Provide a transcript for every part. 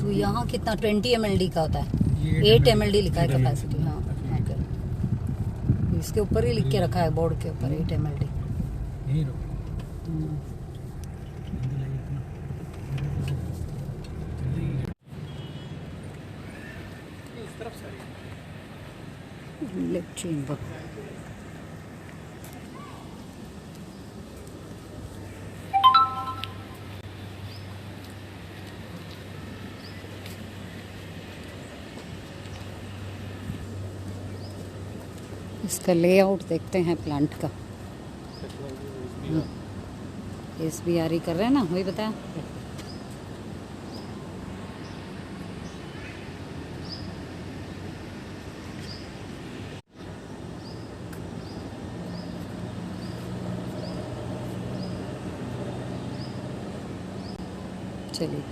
तो यहाँ कितना 20 ml का होता है, 8 ml लिखा है कैपेसिटी। हाँ ओके, इसके ऊपर ही लिख के रखा है बोर्ड के ऊपर 8 ml। चेंबर इसका लेआउट देखते हैं प्लांट का। SBRE कर रहे हैं ना, वही बताया। चलिए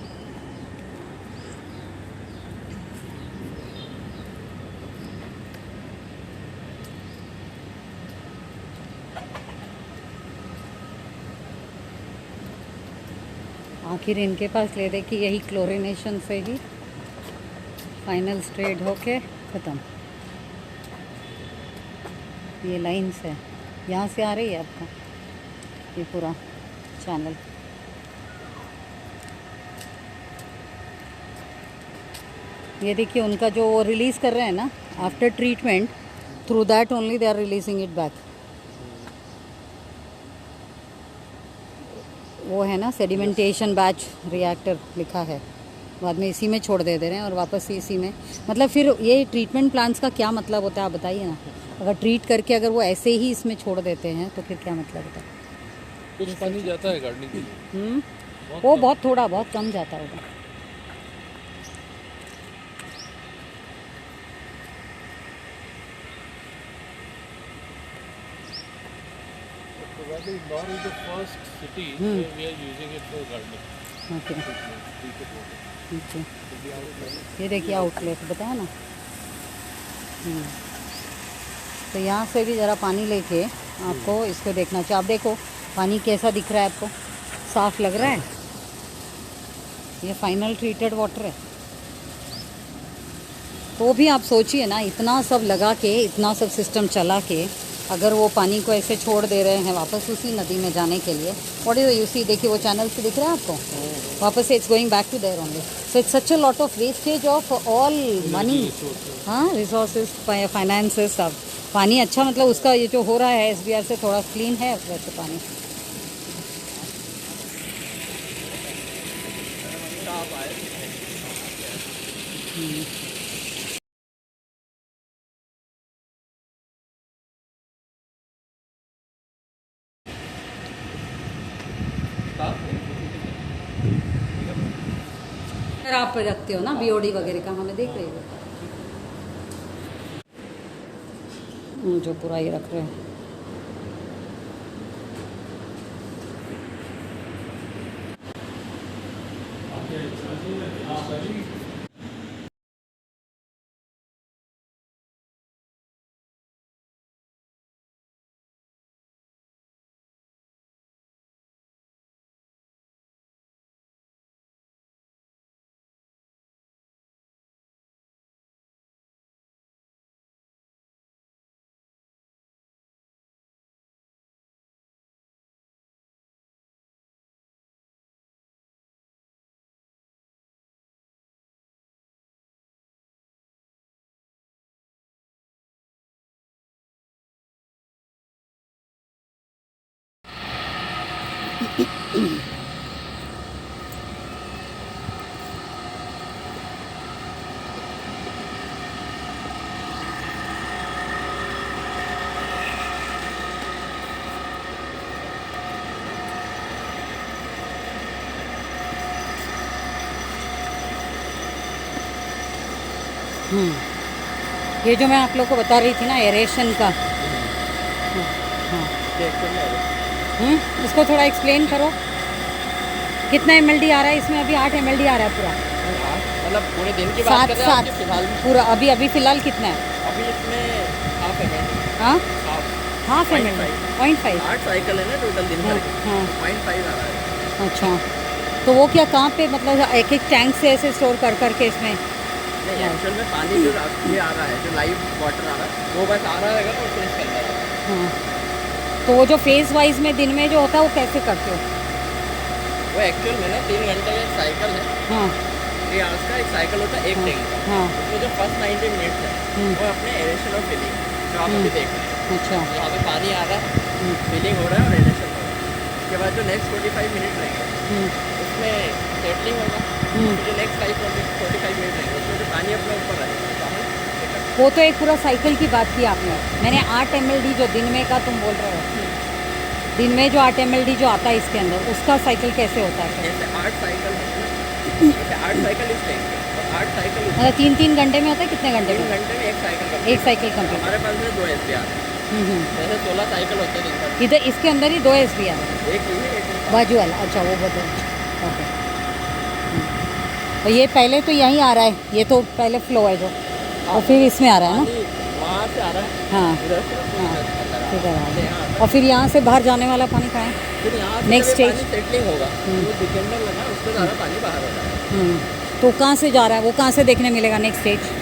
आखिर इनके पास ले दे कि यही क्लोरिनेशन से ही फाइनल स्ट्रेट होके ख़त्म। ये लाइन्स है, यहाँ से आ रही है आपका ये पूरा चैनल। ये देखिए उनका जो वो रिलीज़ कर रहे हैं ना after treatment, through that only they are releasing it back. वो है ना सेडिमेंटेशन बैच रिएक्टर लिखा है, बाद में इसी में छोड़ दे रहे हैं और वापस इसी में। मतलब फिर ये ट्रीटमेंट प्लांट्स का क्या मतलब होता है आप बताइए ना। अगर ट्रीट करके अगर वो ऐसे ही इसमें छोड़ देते हैं तो फिर क्या मतलब होता है। कुछ पानी जाता है गार्डनिंग के लिए, वो बहुत थोड़ा बहुत कम जाता होगा। Indore is the first city where we are using it for gardening. Okay okay, ये देखिए आउटलेट बताया ना। तो यहाँ से भी ज़रा पानी लेके आपको इसको देखना चाहिए। आप देखो पानी कैसा दिख रहा है आपको, साफ़ लग रहा है। ये फाइनल ट्रीटेड वाटर है। तो भी आप सोचिए ना, इतना सब लगा के, इतना सब सिस्टम चला के अगर वो पानी को ऐसे छोड़ दे रहे हैं वापस उसी नदी में जाने के लिए। व्हाट इज यू सी, देखिए वो चैनल से दिख रहा है आपको, वापस से it's going back to there only. So it's such a lot of wastage of all money. हाँ, रिसोर्सेज, फाइनेंसेस, सब। पानी अच्छा मतलब उसका ये जो हो रहा है SBR से थोड़ा क्लीन है वैसे पानी। आप रखते हो ना BOD वगैरह का, हमें देख रही हो जो पूरा ये रख रहे हैं। ये जो मैं आप लोग को बता रही थी ना एरेशन का, इसको थोड़ा एक्सप्लेन करो। कितना MLD आ रहा है इसमें? अभी 8 MLD आ रहा है पूरा, मतलब पूरे दिन की बात कर रहे हैं आप फिलहाल पूरा? अभी फ़िलहाल कितना है? अभी इसमें हाफ MLD। हाँ, हाफ MLD, 0.5। 8 साइकिल है ना टोटल दिन भर के, हाँ 0.5 आ रहा है। अच्छा, तो वो क्या कहाँ पे मतलब एक एक टैंक से ऐसे स्टोर कर करके इसमें? नहीं, एक्चुअल में पानी जो ये आ रहा है, जो लाइव वाटर आ रहा है, वो बस आ रहा है और फिनिश करता है। हाँ, तो वो जो फेज़ वाइज में दिन में जो होता है वो कैसे करते हो? वो एक्चुअल में ना 3 घंटे का एक साइकिल है, हाँ 3 आवर्स का एक साइकिल होता है एक टैंक का। हाँ उसमें जो फर्स्ट 90 मिनट्स है वो अपने एरेशन और फिलिंग, जो आप अभी देख रहे हैं। अच्छा यहाँ पे पानी आ रहा है, फिलिंग हो रहा है और एरेशन हो रहा है। उसके बाद जो नेक्स्ट 45 मिनट रहेंगे उसमें सेटलिंग होगा। जो नेक्स्ट 45 मिनट रहेंगे उसमें जो पानी अपना ऊपर रहेगा तो हम वो तो एक पूरा साइकिल की बात की आपने। मैंने 8 mld जो दिन में का तुम बोल रहे हो, दिन में जो 8 mld जो आता है इसके अंदर, उसका साइकिल कैसे होता है? जैसे 8 साइकिल है ना, जैसे 8 साइकिल इस टैंक के और 8 साइकिल मतलब 3-3 घंटे में होता है? कितने घंटे 3 में? घंटे में एक साइकिल का एक साइकिल कंप्लीट। हमारे पास में 2 SBR है। जैसे 16 साइकिल होते हैं दिन भर, इधर इसके अंदर ही 2 SBR है, एक ही है एक बाजू वाला। अच्छा वो बताओ। ओके, तो ये पहले तो यहीं आ रहा है, ये तो पहले फ्लो है जो, और फिर इसमें आ रहा है ना? पानी वहाँ से आ रहा है, हाँ उधर से हाँ, अंदर आ इधर रहा आ है। रहा यहाँ है। और फिर यहाँ से बाहर जाने वाला पानी कहाँ है? फिर यहाँ से Next जब ये stage? पानी सेटलिंग होगा तो डिकेंडर लगा है, उससे सारा पानी बाहर हो जाएगा। तो कहाँ से जा रहा है वो, कहाँ से देखने मिलेगा नेक्स्ट स्टेज?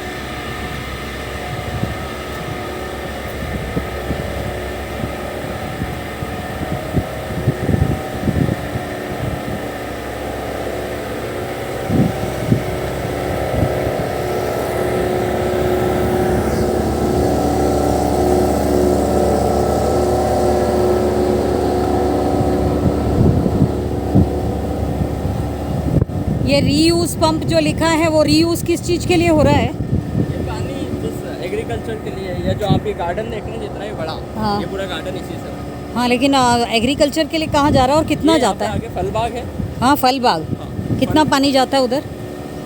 ये रीयूज पंप जो लिखा है वो रीयूज किस चीज़ के लिए हो रहा है? ये पानी जिस एग्रीकल्चर के लिए है, या जो आप ये गार्डन देख रहे हैं जितना भी बड़ा, हाँ। ये पूरा गार्डन इसी से बना है। हाँ लेकिन एग्रीकल्चर के लिए कहाँ जा रहा है और कितना ये यहाँ जाता पे है? आगे फल बाग है, हाँ फल बाग। हाँ। कितना पानी जाता है उधर?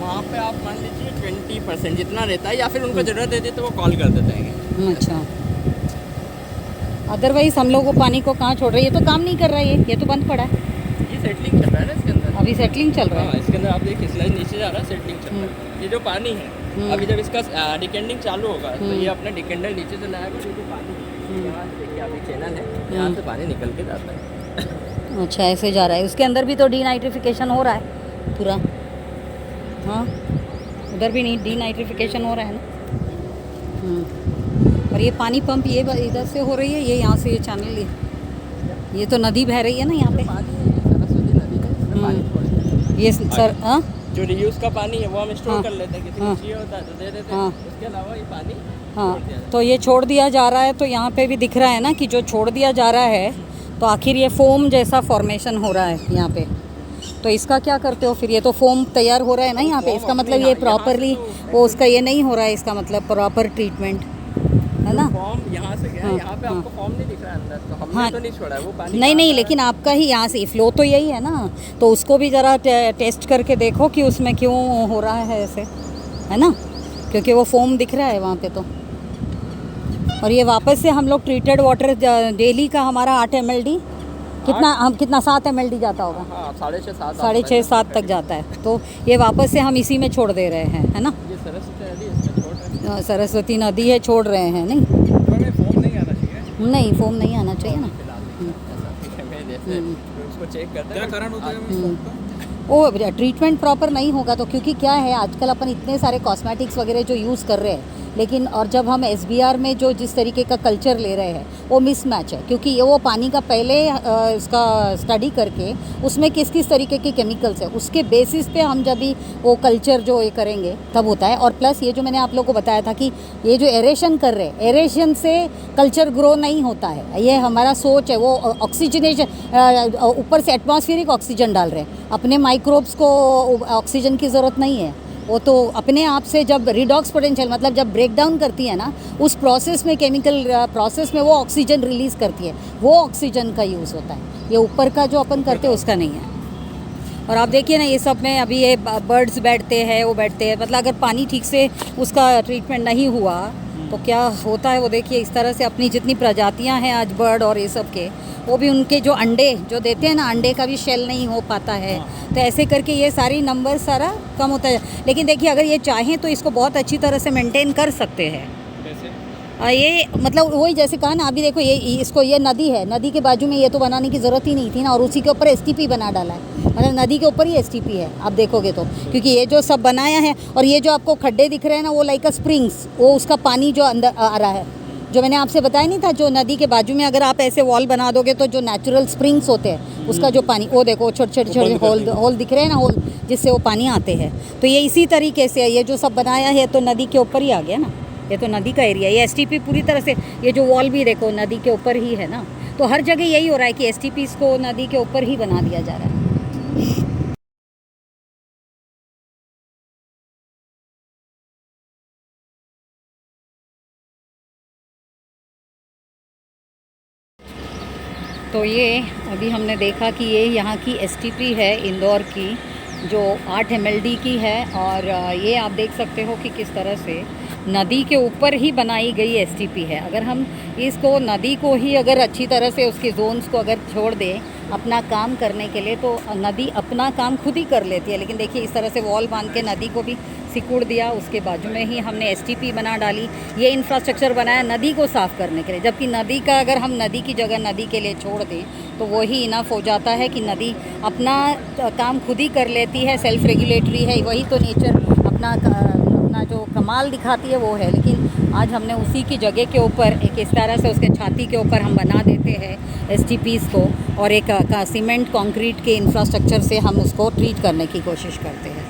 वहाँ पे आप मान लीजिए 20% जितना रहता है, या फिर उनको ज़रूरत रहती है तो वो कॉल कर देते हैं। अच्छा, अदरवाइज हम लोग वो पानी को कहाँ छोड़ रहे हैं? ये तो काम नहीं कर रहा है, ये तो बंद पड़ा है। ये सेटलिंग चल रहा है ना इसके अंदर। अभी सेटलिंग चल रहा हाँ, है। इसके अंदर आप देखिए स्लाइड नीचे जा रहा है, सेटलिंग चल रहा है। ये जो पानी है अभी जब इसका डिकेंडिंग चालू होगा तो ये अपना डिकेंडर नीचे से लाएगा, ये जो पानी है यहाँ से देखिए अभी चैनल है, यहाँ से पानी निकल के जाता है। अच्छा ऐसे जा रहा है। उसके अंदर भी तो डीनाइट्रिफिकेशन हो रहा है पूरा। हाँ उधर भी नहीं डीनाइट्रिफिकेशन हो रहा है ना। और ये पानी पंप ये इधर से हो रही है, ये यहाँ से ये चैनल, ये तो नदी बह रही है ना यहाँ पे। पानी सरस्वती नदी है, इसमें पानी छोड़ते हैं। ये सर हाँ जो रियूज का पानी है वो हम स्टोर हाँ। कर लेते हैं, किसी हाँ। को चाहिए होता है तो दे देते हैं। हाँ। उसके अलावा ये पानी हाँ छोड़ दिया जाता तो ये छोड़ दिया जा रहा है। तो यहाँ पे भी दिख रहा है ना कि जो छोड़ दिया जा रहा है तो आखिर ये फोम जैसा फॉर्मेशन हो रहा है यहाँ पे। तो इसका क्या करते हो फिर? ये तो फोम तैयार हो रहा है ना यहाँ पे, इसका मतलब ये प्रॉपरली वो उसका ये नहीं हो रहा है, इसका मतलब प्रॉपर ट्रीटमेंट है ना। फॉर्म यहाँ से गया, हाँ, यहाँ पे आपको फॉर्म नहीं दिख रहा है अंदर, तो हमने हाँ। तो नहीं छोड़ा है वो पानी। नहीं नहीं, लेकिन आपका ही यहाँ से फ्लो तो यही है ना, तो उसको भी ज़रा टेस्ट करके देखो कि उसमें क्यों हो रहा है ऐसे, है ना, क्योंकि वो फोम दिख रहा है वहाँ पे तो। और ये वापस से हम लोग ट्रीटेड वाटर डेली का हमारा 8 mld कितना 7 mld जाता होगा। हाँ 6.5 6.5-7 तक जाता है। तो ये वापस से हम इसी में छोड़ दे रहे हैं, है ना। ये सरस्वती नदी है, इसमें छोड़ रहे हैं। सरस्वती नदी है, छोड़ रहे हैं। नहीं हमें फोम नहीं आना चाहिए, नहीं फोम नहीं आना चाहिए ना। जैसे उसको चेक करते हैं। क्या कारण होता है? वो ट्रीटमेंट प्रॉपर नहीं होगा तो, क्योंकि क्या है आजकल अपन इतने सारे कॉस्मेटिक्स वगैरह जो यूज़ कर रहे हैं, लेकिन और जब हम SBR में जो जिस तरीके का कल्चर ले रहे हैं वो मिसमैच है, क्योंकि ये वो पानी का पहले इसका स्टडी करके उसमें किस किस तरीके के केमिकल्स है उसके बेसिस पे हम जब भी वो कल्चर जो ये करेंगे तब होता है। और प्लस ये जो मैंने आप लोगों को बताया था कि ये जो एरेशन कर रहे हैं, एरेशन से कल्चर ग्रो नहीं होता है, ये हमारा सोच है। वो ऑक्सीजनेशन ऊपर से एटमॉस्फेरिक ऑक्सीजन डाल रहे हैं, अपने माइक्रोब्स को ऑक्सीजन की ज़रूरत नहीं है। वो तो अपने आप से जब रिडॉक्स पोटेंशियल मतलब जब ब्रेक डाउन करती है ना, उस प्रोसेस में केमिकल प्रोसेस में वो ऑक्सीजन रिलीज़ करती है, वो ऑक्सीजन का यूज़ होता है। ये ऊपर का जो अपन करते हैं उसका नहीं है। और आप देखिए ना ये सब में अभी ये बर्ड्स बैठते हैं, वो बैठते हैं, मतलब अगर पानी ठीक से उसका ट्रीटमेंट नहीं हुआ तो क्या होता है वो देखिए। इस तरह से अपनी जितनी प्रजातियां हैं आज बर्ड और ये सब के, वो भी उनके जो अंडे जो देते हैं ना, अंडे का भी शेल नहीं हो पाता है। तो ऐसे करके ये सारी नंबर सारा कम होता है। लेकिन देखिए अगर ये चाहें तो इसको बहुत अच्छी तरह से मेंटेन कर सकते हैं। कैसे? ये मतलब वही जैसे कहा ना, अभी देखो ये इसको, ये नदी है, नदी के बाजू में ये तो बनाने की ज़रूरत ही नहीं थी ना, और उसी के ऊपर एसटीपी बना डाला है, मतलब नदी के ऊपर ही एसटीपी है आप देखोगे तो, क्योंकि ये जो सब बनाया है, और ये जो आपको खड्डे दिख रहे हैं ना, वो लाइक अ स्प्रिंग्स, वो उसका पानी जो अंदर आ रहा है, जो मैंने आपसे बताया नहीं था, जो नदी के बाजू में अगर आप ऐसे वॉल बना दोगे तो जो नेचुरल स्प्रिंग्स होते हैं उसका जो पानी, वो देखो छोटे छोटे होल दिख रहे हैं ना, होल जिससे वो पानी आते हैं, तो ये इसी तरीके से ये जो सब बनाया है तो नदी के ऊपर ही आ गया ना, ये तो नदी का एरिया, ये एसटीपी पूरी तरह से, ये जो वॉल भी देखो नदी के ऊपर ही है ना, तो हर जगह यही हो रहा है कि एसटीपीज़ को नदी के ऊपर ही बना दिया जा रहा है। तो ये अभी हमने देखा कि ये यहाँ की एसटीपी है इंदौर की, जो 8 mld की है, और ये आप देख सकते हो कि किस तरह से नदी के ऊपर ही बनाई गई एसटीपी है। अगर हम इसको नदी को ही अगर अच्छी तरह से उसके जोन्स को अगर छोड़ दें अपना काम करने के लिए, तो नदी अपना काम खुद ही कर लेती है, लेकिन देखिए इस तरह से वॉल बांध के नदी को भी सिकुड़ दिया, उसके बाजू में ही हमने एसटीपी बना डाली, ये इंफ्रास्ट्रक्चर बनाया नदी को साफ़ करने के लिए, जबकि नदी का अगर हम नदी की जगह नदी के लिए छोड़ दें तो वही इनफ हो जाता है कि नदी अपना काम खुद ही कर लेती है, सेल्फ रेगुलेटरी है, वही तो नेचर अपना जो कमाल दिखाती है वो है। लेकिन आज हमने उसी की जगह के ऊपर एक इस तरह से उसके छाती के ऊपर हम बना देते हैं एसटीपीज़ को, और एक सीमेंट कंक्रीट के इंफ्रास्ट्रक्चर से हम उसको ट्रीट करने की कोशिश करते हैं।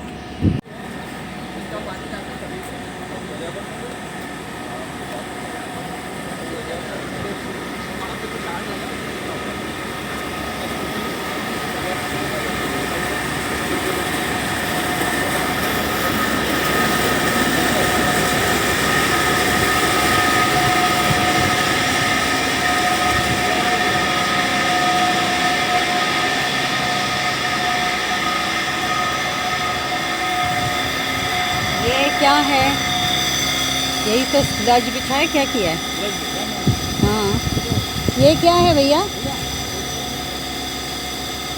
क्या है, यही तो स्लज बिछाया, क्या किया है? हाँ, ये क्या है भैया?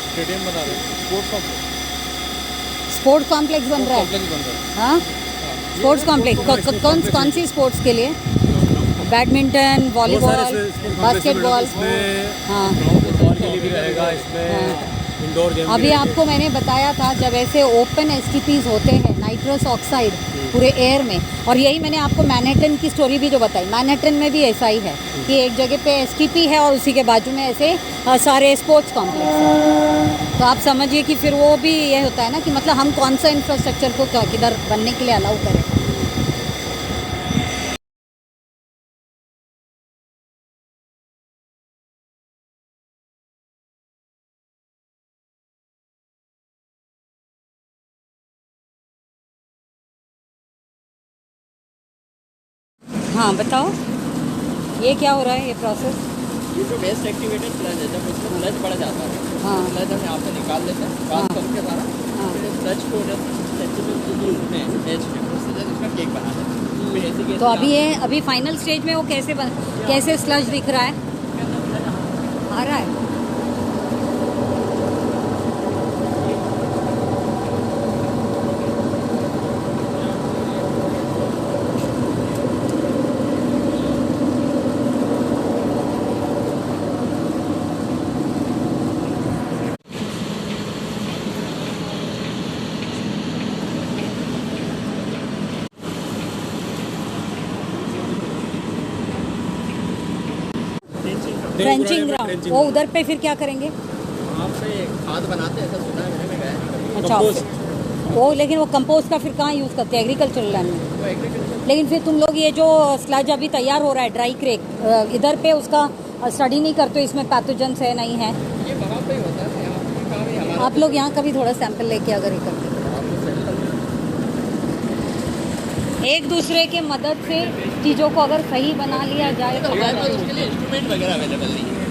स्टेडियम बना रहे हैं, स्पोर्ट्स कॉम्प्लेक्स बन रहा है। हाँ, स्पोर्ट्स कॉम्प्लेक्स कौन सी स्पोर्ट्स के लिए? Badminton, volleyball, basketball. हाँ, के लिए भी रहेगा इसमें, इंडोर गेम। अभी आपको मैंने बताया था जब ऐसे ओपन एसटीपीज़ होते हैं, नाइट्रस ऑक्साइड पूरे एयर में, और यही मैंने आपको मैनहट्टन की स्टोरी भी जो बताई, मैनहट्टन में भी ऐसा ही है कि एक जगह पे एसटीपी है और उसी के बाजू में ऐसे सारे स्पोर्ट्स कॉम्प्लेक्स हैं। तो आप समझिए कि फिर वो भी ये होता है ना कि मतलब हम कौन सा इंफ्रास्ट्रक्चर को किधर बनने के लिए अलाउ करें। हाँ बताओ, ये क्या हो रहा है ये प्रोसेस? ये जो वेस्ट एक्टिवेटेड स्लज है, जब उसमें स्लज बढ़ जाता है, हाँ, स्लज हम यहाँ से निकाल लेते हैं, बात करके सारा, फिर स्लज को में एज में उससे उसका केक बना देते हैं। फिर ऐसे तो अभी फाइनल स्टेज में वो कैसे स्लज दिख रहा है, आ रहा है? ट्रेंचिंग ग्राउंड, वो उधर पे फिर क्या करेंगे? वहाँ पे खाद बनाते हैं, ऐसा सुना है मैंने, मैं गया। अच्छा, वो लेकिन वो कंपोस्ट का फिर कहाँ यूज़ करते हैं? एग्रीकल्चरल लैंड में। वो एग्रीकल्चर। लेकिन फिर तुम लोग ये जो स्लज अभी तैयार हो रहा है ड्राई क्रेक, इधर पे उसका स्टडी नहीं करते हो इसमें पैथोजेंस है नहीं है? ये वहाँ पे ही होता है, यहाँ पे काम ही हमारा। आप लोग यहाँ कभी थोड़ा सैंपल लेके अगर ये करते एक दूसरे के मदद से चीज़ों को अगर सही बना लिया जाए तो हमारे पास उसके लिए इंस्ट्रूमेंट वगैरह अवेलेबल नहीं है।